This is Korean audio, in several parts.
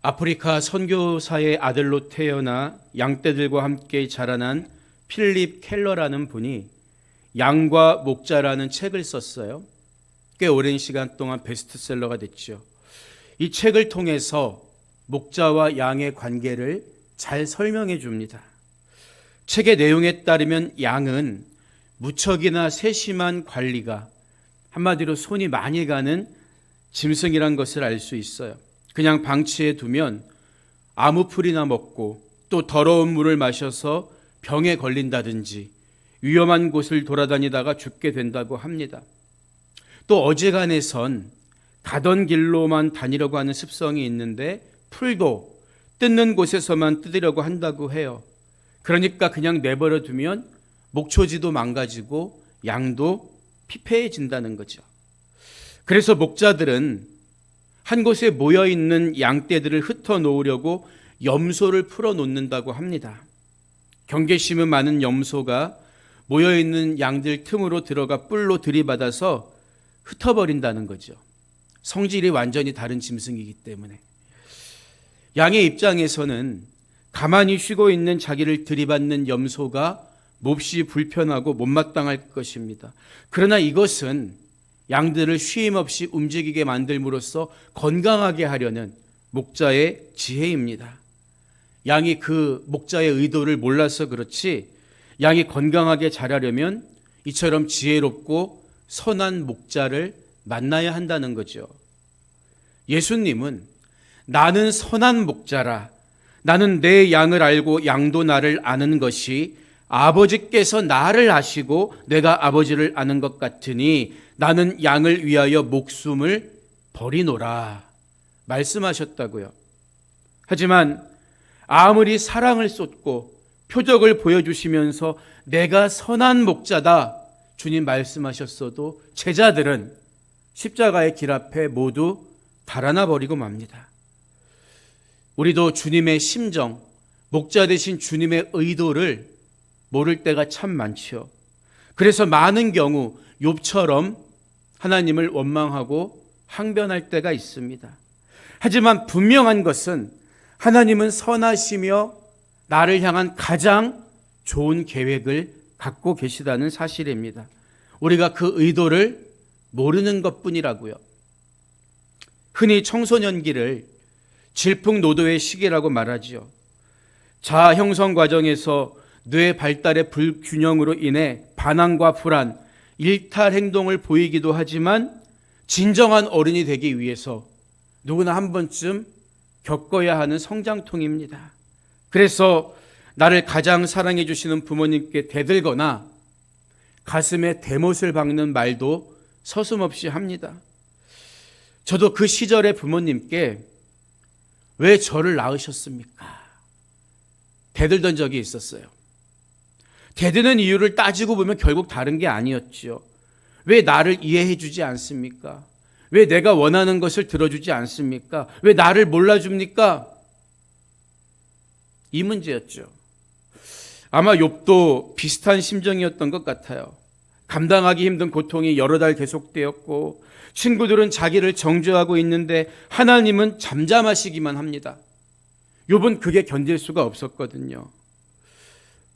아프리카 선교사의 아들로 태어나 양떼들과 함께 자라난 필립 켈러라는 분이 양과 목자라는 책을 썼어요. 꽤 오랜 시간 동안 베스트셀러가 됐죠. 이 책을 통해서 목자와 양의 관계를 잘 설명해 줍니다. 책의 내용에 따르면 양은 무척이나 세심한 관리가, 한마디로 손이 많이 가는 짐승이란 것을 알 수 있어요. 그냥 방치해 두면 아무 풀이나 먹고 또 더러운 물을 마셔서 병에 걸린다든지 위험한 곳을 돌아다니다가 죽게 된다고 합니다. 또 어지간해선 가던 길로만 다니려고 하는 습성이 있는데 풀도 뜯는 곳에서만 뜯으려고 한다고 해요. 그러니까 그냥 내버려 두면 목초지도 망가지고 양도 피폐해진다는 거죠. 그래서 목자들은 한 곳에 모여있는 양떼들을 흩어놓으려고 염소를 풀어놓는다고 합니다. 경계심은 많은 염소가 모여있는 양들 틈으로 들어가 뿔로 들이받아서 흩어버린다는 거죠. 성질이 완전히 다른 짐승이기 때문에. 양의 입장에서는 가만히 쉬고 있는 자기를 들이받는 염소가 몹시 불편하고 못마땅할 것입니다. 그러나 이것은 양들을 쉼 없이 움직이게 만들므로써 건강하게 하려는 목자의 지혜입니다. 양이 그 목자의 의도를 몰라서 그렇지 양이 건강하게 자라려면 이처럼 지혜롭고 선한 목자를 만나야 한다는 거죠. 예수님은 나는 선한 목자라, 나는 내 양을 알고 양도 나를 아는 것이 아버지께서 나를 아시고 내가 아버지를 아는 것 같으니 나는 양을 위하여 목숨을 버리노라 말씀하셨다고요. 하지만 아무리 사랑을 쏟고 표적을 보여주시면서 내가 선한 목자다 주님 말씀하셨어도 제자들은 십자가의 길 앞에 모두 달아나 버리고 맙니다. 우리도 주님의 심정, 목자 되신 주님의 의도를 모를 때가 참 많죠. 그래서 많은 경우 욥처럼 하나님을 원망하고 항변할 때가 있습니다. 하지만 분명한 것은 하나님은 선하시며 나를 향한 가장 좋은 계획을 갖고 계시다는 사실입니다. 우리가 그 의도를 모르는 것뿐이라고요. 흔히 청소년기를 질풍노도의 시기라고 말하지요. 자아 형성 과정에서 뇌 발달의 불균형으로 인해 반항과 불안, 일탈 행동을 보이기도 하지만 진정한 어른이 되기 위해서 누구나 한 번쯤 겪어야 하는 성장통입니다. 그래서 나를 가장 사랑해 주시는 부모님께 대들거나 가슴에 대못을 박는 말도 서슴없이 합니다. 저도 그 시절의 부모님께 왜 저를 낳으셨습니까? 대들던 적이 있었어요. 대드는 이유를 따지고 보면 결국 다른 게 아니었죠. 왜 나를 이해해 주지 않습니까? 왜 내가 원하는 것을 들어주지 않습니까? 왜 나를 몰라줍니까? 이 문제였죠. 아마 욥도 비슷한 심정이었던 것 같아요. 감당하기 힘든 고통이 여러 달 계속되었고 친구들은 자기를 정죄하고 있는데 하나님은 잠잠하시기만 합니다. 욥은 그게 견딜 수가 없었거든요.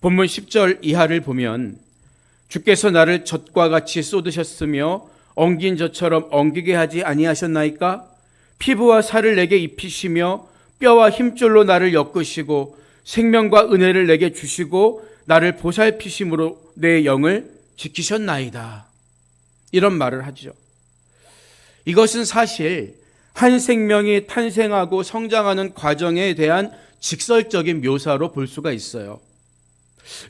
본문 10절 이하를 보면 주께서 나를 젖과 같이 쏟으셨으며 엉긴 젖처럼 엉기게 하지 아니하셨나이까? 피부와 살을 내게 입히시며 뼈와 힘줄로 나를 엮으시고 생명과 은혜를 내게 주시고 나를 보살피심으로 내 영을 지키셨나이다. 이런 말을 하죠. 이것은 사실 한 생명이 탄생하고 성장하는 과정에 대한 직설적인 묘사로 볼 수가 있어요.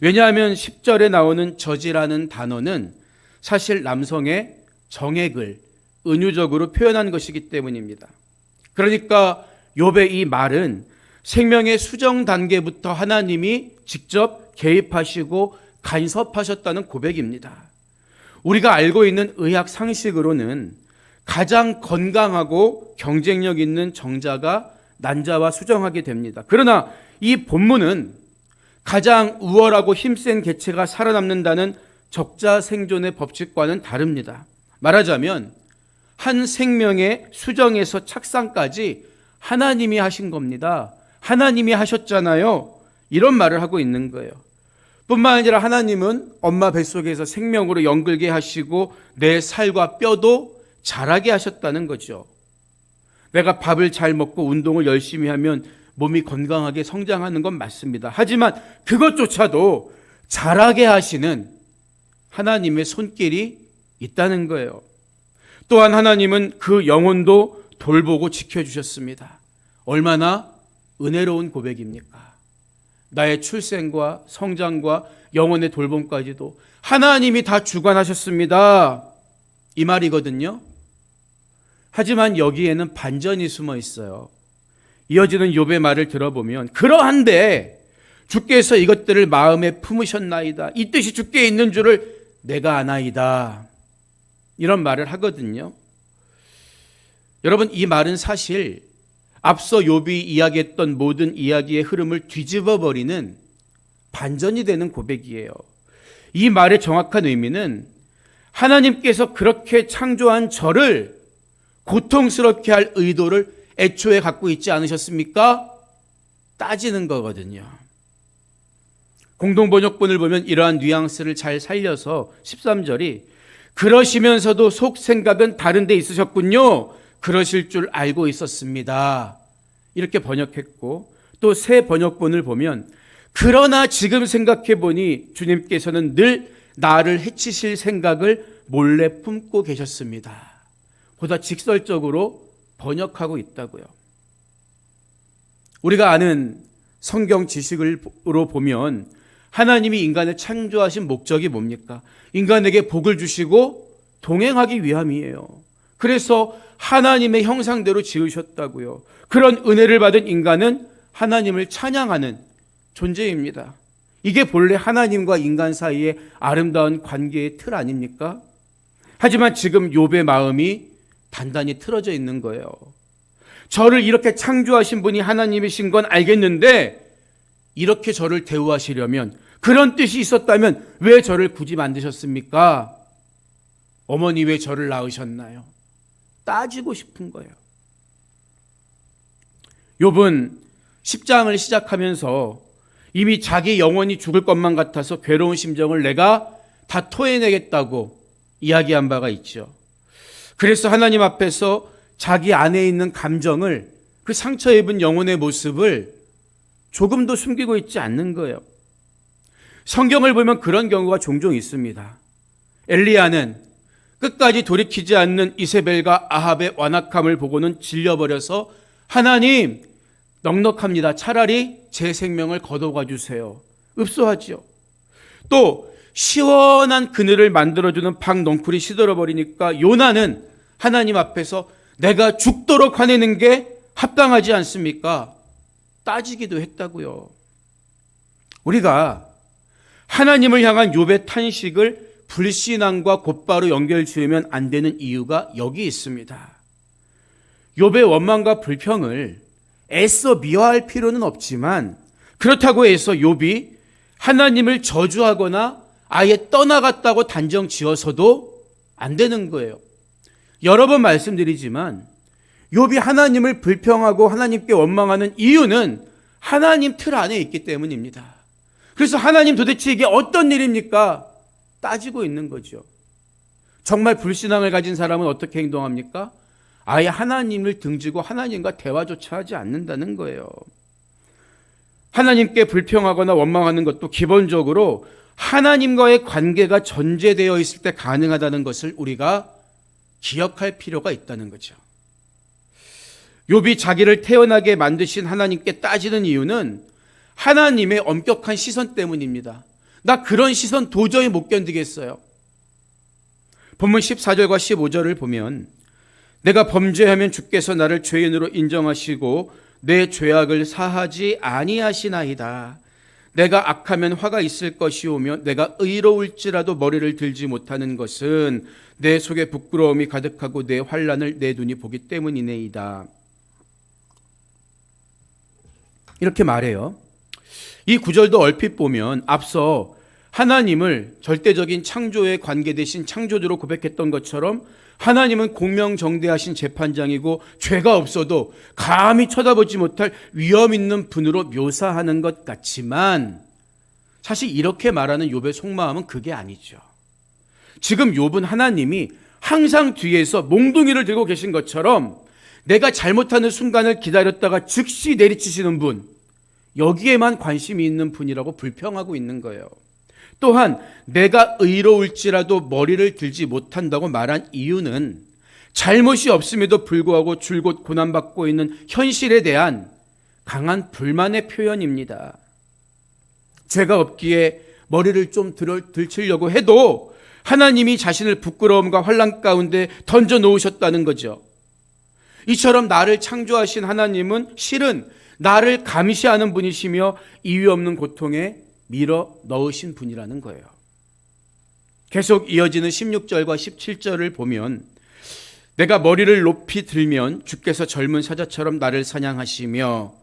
왜냐하면 10절에 나오는 젖이라는 단어는 사실 남성의 정액을 은유적으로 표현한 것이기 때문입니다. 그러니까 욥의 이 말은 생명의 수정 단계부터 하나님이 직접 개입하시고 간섭하셨다는 고백입니다. 우리가 알고 있는 의학 상식으로는 가장 건강하고 경쟁력 있는 정자가 난자와 수정하게 됩니다. 그러나 이 본문은 가장 우월하고 힘센 개체가 살아남는다는 적자 생존의 법칙과는 다릅니다. 말하자면 한 생명의 수정에서 착상까지 하나님이 하신 겁니다. 하나님이 하셨잖아요. 이런 말을 하고 있는 거예요. 뿐만 아니라 하나님은 엄마 뱃속에서 생명으로 연글게 하시고 내 살과 뼈도 자라게 하셨다는 거죠. 내가 밥을 잘 먹고 운동을 열심히 하면 몸이 건강하게 성장하는 건 맞습니다. 하지만 그것조차도 자라게 하시는 하나님의 손길이 있다는 거예요. 또한 하나님은 그 영혼도 돌보고 지켜주셨습니다. 얼마나 은혜로운 고백입니까? 나의 출생과 성장과 영혼의 돌봄까지도 하나님이 다 주관하셨습니다. 이 말이거든요. 하지만 여기에는 반전이 숨어 있어요. 이어지는 욥의 말을 들어보면 그러한데 주께서 이것들을 마음에 품으셨나이다. 이 뜻이 주께 있는 줄을 내가 아나이다. 이런 말을 하거든요. 여러분, 이 말은 사실 앞서 욥이 이야기했던 모든 이야기의 흐름을 뒤집어버리는 반전이 되는 고백이에요. 이 말의 정확한 의미는 하나님께서 그렇게 창조한 저를 고통스럽게 할 의도를 애초에 갖고 있지 않으셨습니까? 따지는 거거든요. 공동번역본을 보면 이러한 뉘앙스를 잘 살려서 13절이 그러시면서도 속 생각은 다른 데 있으셨군요. 그러실 줄 알고 있었습니다. 이렇게 번역했고 또 새 번역본을 보면 그러나 지금 생각해 보니 주님께서는 늘 나를 해치실 생각을 몰래 품고 계셨습니다. 보다 직설적으로 번역하고 있다고요. 우리가 아는 성경 지식으로 보면 하나님이 인간을 창조하신 목적이 뭡니까? 인간에게 복을 주시고 동행하기 위함이에요. 그래서 하나님의 형상대로 지으셨다고요. 그런 은혜를 받은 인간은 하나님을 찬양하는 존재입니다. 이게 본래 하나님과 인간 사이의 아름다운 관계의 틀 아닙니까? 하지만 지금 욥의 마음이 단단히 틀어져 있는 거예요. 저를 이렇게 창조하신 분이 하나님이신 건 알겠는데 이렇게 저를 대우하시려면, 그런 뜻이 있었다면 왜 저를 굳이 만드셨습니까? 어머니 왜 저를 낳으셨나요? 따지고 싶은 거예요. 욥은 10장을 시작하면서 이미 자기 영혼이 죽을 것만 같아서 괴로운 심정을 내가 다 토해내겠다고 이야기한 바가 있죠. 그래서 하나님 앞에서 자기 안에 있는 감정을, 그 상처 입은 영혼의 모습을 조금도 숨기고 있지 않는 거예요. 성경을 보면 그런 경우가 종종 있습니다. 엘리야는 끝까지 돌이키지 않는 이세벨과 아합의 완악함을 보고는 질려버려서 하나님 넉넉합니다. 차라리 제 생명을 거둬가 주세요. 읍소하지요. 또 시원한 그늘을 만들어주는 방 넝쿨이 시들어버리니까 요나는 하나님 앞에서 내가 죽도록 화내는 게 합당하지 않습니까? 따지기도 했다고요. 우리가 하나님을 향한 욥의 탄식을 불신앙과 곧바로 연결 지으면 안 되는 이유가 여기 있습니다. 욥의 원망과 불평을 애써 미화할 필요는 없지만 그렇다고 해서 욥이 하나님을 저주하거나 아예 떠나갔다고 단정 지어서도 안 되는 거예요. 여러 번 말씀드리지만 욥이 하나님을 불평하고 하나님께 원망하는 이유는 하나님 틀 안에 있기 때문입니다. 그래서 하나님 도대체 이게 어떤 일입니까? 따지고 있는 거죠. 정말 불신앙을 가진 사람은 어떻게 행동합니까? 아예 하나님을 등지고 하나님과 대화조차 하지 않는다는 거예요. 하나님께 불평하거나 원망하는 것도 기본적으로 하나님과의 관계가 전제되어 있을 때 가능하다는 것을 우리가 기억할 필요가 있다는 거죠. 욥이 자기를 태어나게 만드신 하나님께 따지는 이유는 하나님의 엄격한 시선 때문입니다. 나 그런 시선 도저히 못 견디겠어요. 본문 14절과 15절을 보면 내가 범죄하면 주께서 나를 죄인으로 인정하시고 내 죄악을 사하지 아니하시나이다. 내가 악하면 화가 있을 것이오며 내가 의로울지라도 머리를 들지 못하는 것은 내 속에 부끄러움이 가득하고 내 환난을 내 눈이 보기 때문이네이다. 이렇게 말해요. 이 구절도 얼핏 보면 앞서 하나님을 절대적인 창조에 관계되신 창조주로 고백했던 것처럼 하나님은 공명정대하신 재판장이고 죄가 없어도 감히 쳐다보지 못할 위험 있는 분으로 묘사하는 것 같지만 사실 이렇게 말하는 욥의 속마음은 그게 아니죠. 지금 욥은 하나님이 항상 뒤에서 몽둥이를 들고 계신 것처럼 내가 잘못하는 순간을 기다렸다가 즉시 내리치시는 분, 여기에만 관심이 있는 분이라고 불평하고 있는 거예요. 또한 내가 의로울지라도 머리를 들지 못한다고 말한 이유는 잘못이 없음에도 불구하고 줄곧 고난받고 있는 현실에 대한 강한 불만의 표현입니다. 죄가 없기에 머리를 좀 들치려고 해도 하나님이 자신을 부끄러움과 환난 가운데 던져 놓으셨다는 거죠. 이처럼 나를 창조하신 하나님은 실은 나를 감시하는 분이시며 이유 없는 고통에 밀어 넣으신 분이라는 거예요. 계속 이어지는 16절과 17절을 보면 내가 머리를 높이 들면 주께서 젊은 사자처럼 나를 사냥하시며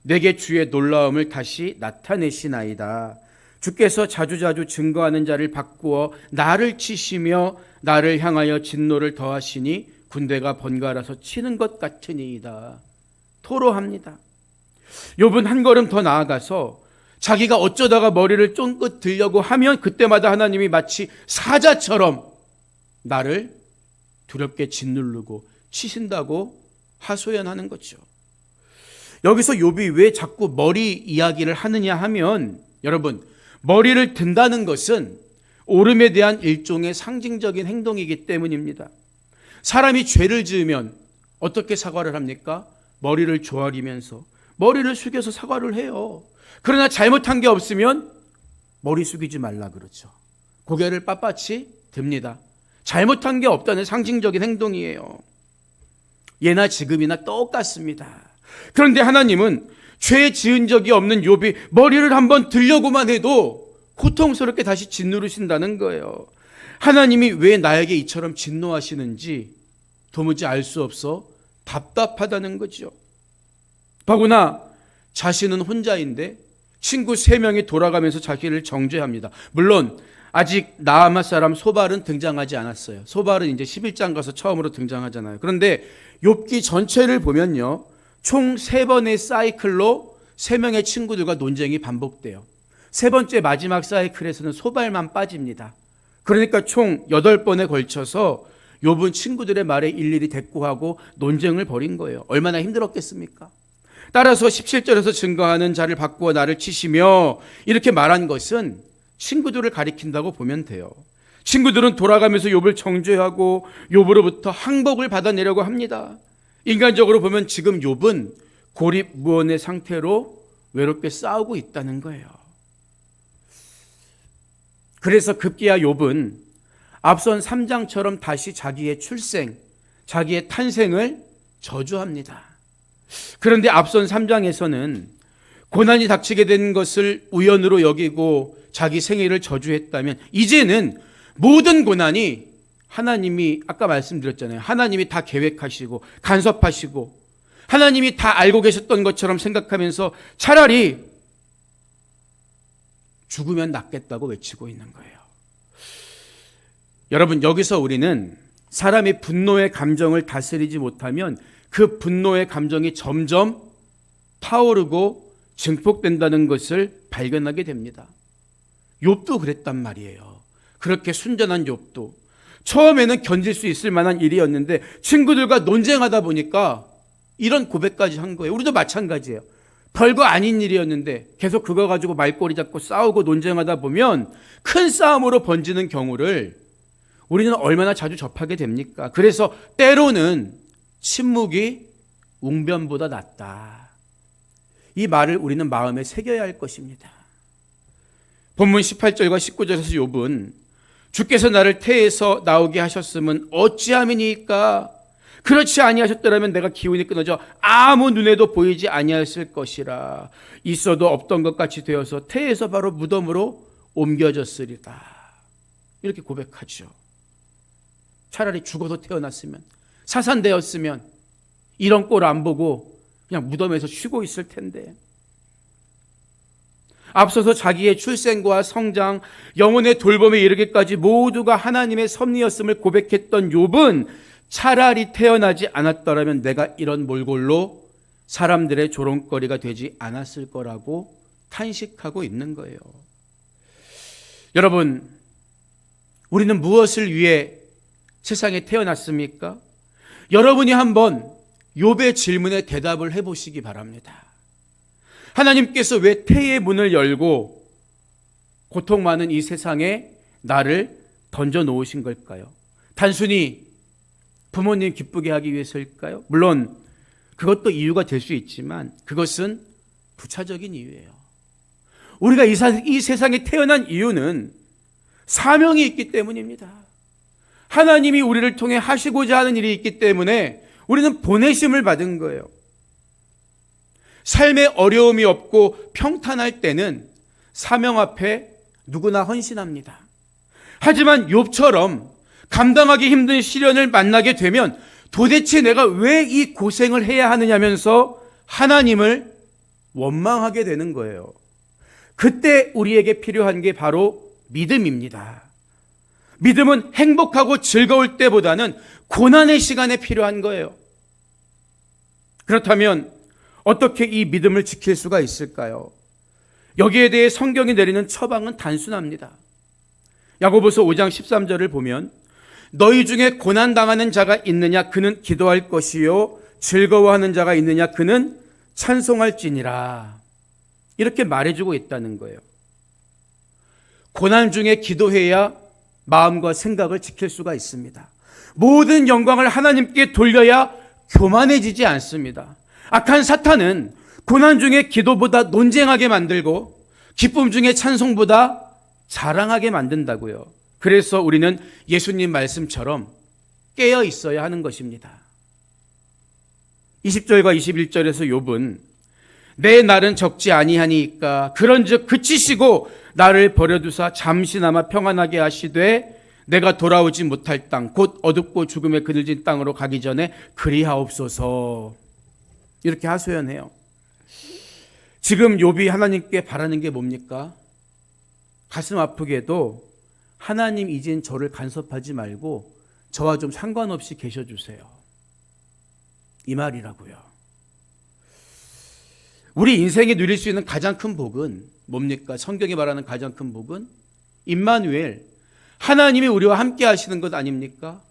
내게 주의 놀라움을 다시 나타내시나이다. 주께서 자주자주 증거하는 자를 바꾸어 나를 치시며 나를 향하여 진노를 더하시니 군대가 번갈아서 치는 것 같으니이다. 토로합니다. 욥은 한 걸음 더 나아가서 자기가 어쩌다가 머리를 쫑긋 들려고 하면 그때마다 하나님이 마치 사자처럼 나를 두렵게 짓누르고 치신다고 하소연하는 거죠. 여기서 욥이 왜 자꾸 머리 이야기를 하느냐 하면 여러분, 머리를 든다는 것은 옳음에 대한 일종의 상징적인 행동이기 때문입니다. 사람이 죄를 지으면 어떻게 사과를 합니까? 머리를 조아리면서 머리를 숙여서 사과를 해요. 그러나 잘못한 게 없으면 머리 숙이지 말라 그러죠. 고개를 빳빳이 듭니다. 잘못한 게 없다는 상징적인 행동이에요. 예나 지금이나 똑같습니다. 그런데 하나님은 죄 지은 적이 없는 욥이 머리를 한번 들려고만 해도 고통스럽게 다시 짓누르신다는 거예요. 하나님이 왜 나에게 이처럼 진노하시는지 도무지 알 수 없어 답답하다는 거죠. 더구나 자신은 혼자인데 친구 3명이 돌아가면서 자기를 정죄합니다. 물론 아직 나아맛 사람 소발은 등장하지 않았어요. 소발은 이제 11장 가서 처음으로 등장하잖아요. 그런데 욥기 전체를 보면요, 총 3번의 사이클로 3명의 친구들과 논쟁이 반복돼요. 3번째 마지막 사이클에서는 소발만 빠집니다. 그러니까 총 8번에 걸쳐서 욥은 친구들의 말에 일일이 대꾸하고 논쟁을 벌인 거예요. 얼마나 힘들었겠습니까? 따라서 17절에서 증거하는 자를 바꾸어 나를 치시며 이렇게 말한 것은 친구들을 가리킨다고 보면 돼요. 친구들은 돌아가면서 욥을 정죄하고 욥으로부터 항복을 받아내려고 합니다. 인간적으로 보면 지금 욥은 고립무원의 상태로 외롭게 싸우고 있다는 거예요. 그래서 급기야 욥은 앞선 3장처럼 다시 자기의 출생, 자기의 탄생을 저주합니다. 그런데 앞선 3장에서는 고난이 닥치게 된 것을 우연으로 여기고 자기 생애를 저주했다면 이제는 모든 고난이 하나님이 아까 말씀드렸잖아요. 하나님이 다 계획하시고 간섭하시고 하나님이 다 알고 계셨던 것처럼 생각하면서 차라리 죽으면 낫겠다고 외치고 있는 거예요. 여러분, 여기서 우리는 사람이 분노의 감정을 다스리지 못하면 그 분노의 감정이 점점 타오르고 증폭된다는 것을 발견하게 됩니다. 욥도 그랬단 말이에요. 그렇게 순전한 욥도 처음에는 견딜 수 있을 만한 일이었는데 친구들과 논쟁하다 보니까 이런 고백까지 한 거예요. 우리도 마찬가지예요. 별거 아닌 일이었는데 계속 그거 가지고 말꼬리 잡고 싸우고 논쟁하다 보면 큰 싸움으로 번지는 경우를 우리는 얼마나 자주 접하게 됩니까? 그래서 때로는 침묵이 웅변보다 낫다. 이 말을 우리는 마음에 새겨야 할 것입니다. 본문 18절과 19절에서 욥은 주께서 나를 태에서 나오게 하셨음은 어찌함이니까? 그렇지 아니하셨더라면 내가 기운이 끊어져 아무 눈에도 보이지 아니하였을 것이라. 있어도 없던 것 같이 되어서 태에서 바로 무덤으로 옮겨졌으리다. 이렇게 고백하죠. 차라리 죽어서 태어났으면, 사산되었으면 이런 꼴 안 보고 그냥 무덤에서 쉬고 있을 텐데. 앞서서 자기의 출생과 성장, 영혼의 돌봄에 이르기까지 모두가 하나님의 섭리였음을 고백했던 욥은 차라리 태어나지 않았더라면 내가 이런 몰골로 사람들의 조롱거리가 되지 않았을 거라고 탄식하고 있는 거예요. 여러분, 우리는 무엇을 위해 세상에 태어났습니까? 여러분이 한번 욥의 질문에 대답을 해보시기 바랍니다. 하나님께서 왜 태의 문을 열고 고통 많은 이 세상에 나를 던져 놓으신 걸까요? 단순히 부모님 기쁘게 하기 위해서일까요? 물론 그것도 이유가 될 수 있지만 그것은 부차적인 이유예요. 우리가 이 세상에 태어난 이유는 사명이 있기 때문입니다. 하나님이 우리를 통해 하시고자 하는 일이 있기 때문에 우리는 보내심을 받은 거예요. 삶에 어려움이 없고 평탄할 때는 사명 앞에 누구나 헌신합니다. 하지만 욥처럼 감당하기 힘든 시련을 만나게 되면 도대체 내가 왜 이 고생을 해야 하느냐면서 하나님을 원망하게 되는 거예요. 그때 우리에게 필요한 게 바로 믿음입니다. 믿음은 행복하고 즐거울 때보다는 고난의 시간에 필요한 거예요. 그렇다면 어떻게 이 믿음을 지킬 수가 있을까요? 여기에 대해 성경이 내리는 처방은 단순합니다. 야고보서 5장 13절을 보면 너희 중에 고난당하는 자가 있느냐 그는 기도할 것이요 즐거워하는 자가 있느냐 그는 찬송할지니라. 이렇게 말해주고 있다는 거예요. 고난 중에 기도해야 마음과 생각을 지킬 수가 있습니다. 모든 영광을 하나님께 돌려야 교만해지지 않습니다. 악한 사탄은 고난 중에 기도보다 논쟁하게 만들고 기쁨 중에 찬송보다 자랑하게 만든다고요. 그래서 우리는 예수님 말씀처럼 깨어 있어야 하는 것입니다. 20절과 21절에서 욥은 내 날은 적지 아니하니까 그런즉 그치시고 나를 버려두사 잠시나마 평안하게 하시되 내가 돌아오지 못할 땅 곧 어둡고 죽음에 그늘진 땅으로 가기 전에 그리하옵소서. 이렇게 하소연해요. 지금 욥이 하나님께 바라는 게 뭡니까? 가슴 아프게도 하나님 이젠 저를 간섭하지 말고 저와 좀 상관없이 계셔주세요. 이 말이라고요. 우리 인생에 누릴 수 있는 가장 큰 복은 뭡니까? 성경이 말하는 가장 큰 복은 임마누엘, 하나님이 우리와 함께 하시는 것 아닙니까?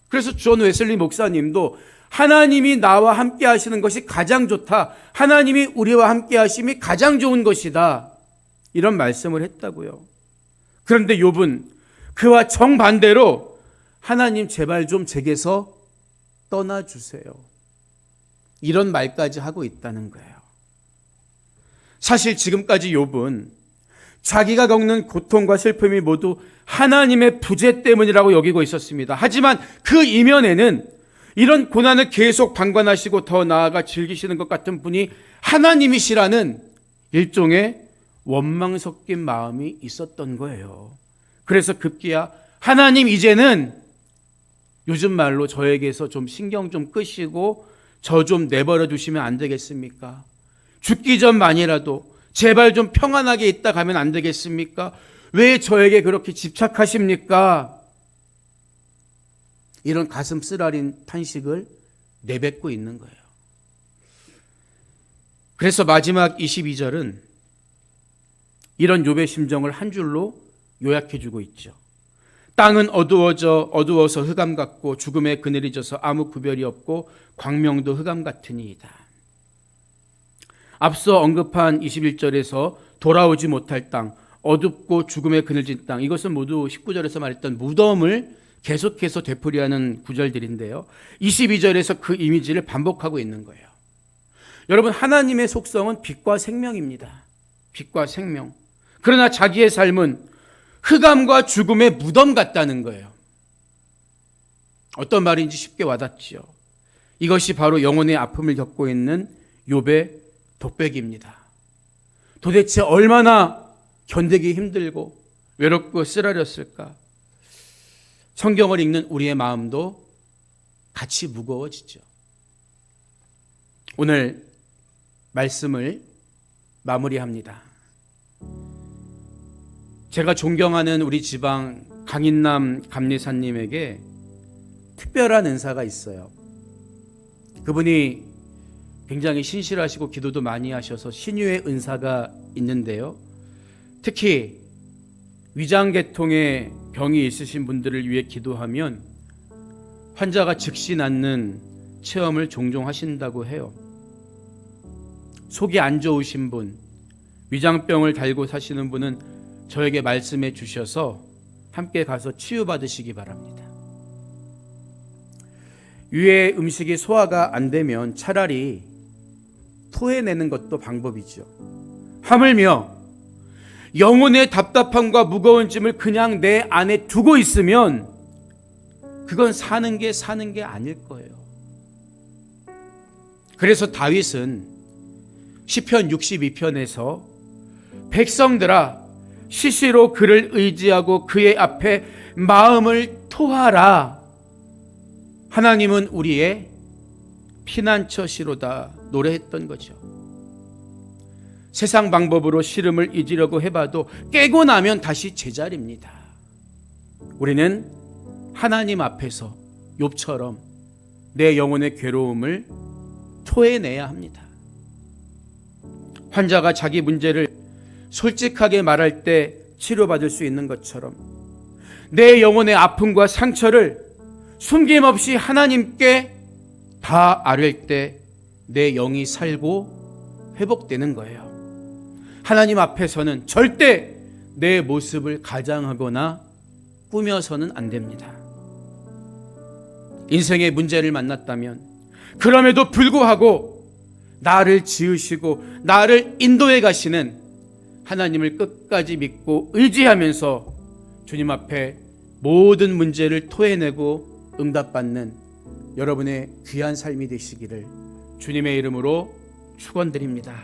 그래서 존 웨슬리 목사님도 하나님이 나와 함께 하시는 것이 가장 좋다. 하나님이 우리와 함께 하심이 가장 좋은 것이다. 이런 말씀을 했다고요. 그런데 욥은 그와 정반대로 하나님 제발 좀 제게서 떠나주세요. 이런 말까지 하고 있다는 거예요. 사실 지금까지 욥은 자기가 겪는 고통과 슬픔이 모두 하나님의 부재 때문이라고 여기고 있었습니다. 하지만 그 이면에는 이런 고난을 계속 방관하시고 더 나아가 즐기시는 것 같은 분이 하나님이시라는 일종의 원망 섞인 마음이 있었던 거예요. 그래서 급기야 하나님 이제는 요즘 말로 저에게서 좀 신경 좀 끄시고 저 좀 내버려 두시면 안 되겠습니까? 죽기 전만이라도 제발 좀 평안하게 있다 가면 안 되겠습니까? 왜 저에게 그렇게 집착하십니까? 이런 가슴 쓰라린 탄식을 내뱉고 있는 거예요. 그래서 마지막 22절은 이런 욥의 심정을 한 줄로 요약해 주고 있죠. 땅은 어두워서 흑암 같고 죽음의 그늘이 져서 아무 구별이 없고 광명도 흑암 같으니이다. 앞서 언급한 21절에서 돌아오지 못할 땅, 어둡고 죽음의 그늘진 땅, 이것은 모두 19절에서 말했던 무덤을 계속해서 되풀이하는 구절들인데요. 22절에서 그 이미지를 반복하고 있는 거예요. 여러분, 하나님의 속성은 빛과 생명입니다. 빛과 생명. 그러나 자기의 삶은 흑암과 죽음의 무덤 같다는 거예요. 어떤 말인지 쉽게 와닿지요. 이것이 바로 영혼의 아픔을 겪고 있는 욥의 독백입니다. 도대체 얼마나 견디기 힘들고 외롭고 쓰라렸을까? 성경을 읽는 우리의 마음도 같이 무거워지죠. 오늘 말씀을 마무리합니다. 제가 존경하는 우리 지방 강인남 감리사님에게 특별한 은사가 있어요. 그분이 굉장히 신실하시고 기도도 많이 하셔서 신유의 은사가 있는데요. 특히 위장계통의 병이 있으신 분들을 위해 기도하면 환자가 즉시 낫는 체험을 종종 하신다고 해요. 속이 안 좋으신 분, 위장병을 달고 사시는 분은 저에게 말씀해 주셔서 함께 가서 치유받으시기 바랍니다. 위의 음식이 소화가 안 되면 차라리 토해내는 것도 방법이죠. 하물며 영혼의 답답함과 무거운 짐을 그냥 내 안에 두고 있으면 그건 사는 게 아닐 거예요. 그래서 다윗은 시편 62편에서 백성들아 시시로 그를 의지하고 그의 앞에 마음을 토하라. 하나님은 우리의 피난처시로다 노래했던 거죠. 세상 방법으로 시름을 잊으려고 해봐도 깨고 나면 다시 제자리입니다. 우리는 하나님 앞에서 욥처럼 내 영혼의 괴로움을 토해내야 합니다. 환자가 자기 문제를 솔직하게 말할 때 치료받을 수 있는 것처럼 내 영혼의 아픔과 상처를 숨김없이 하나님께 다 아뢰을 때 내 영이 살고 회복되는 거예요. 하나님 앞에서는 절대 내 모습을 가장하거나 꾸며서는 안 됩니다. 인생의 문제를 만났다면 그럼에도 불구하고 나를 지으시고 나를 인도해 가시는 하나님을 끝까지 믿고 의지하면서 주님 앞에 모든 문제를 토해내고 응답받는 여러분의 귀한 삶이 되시기를 주님의 이름으로 축원드립니다.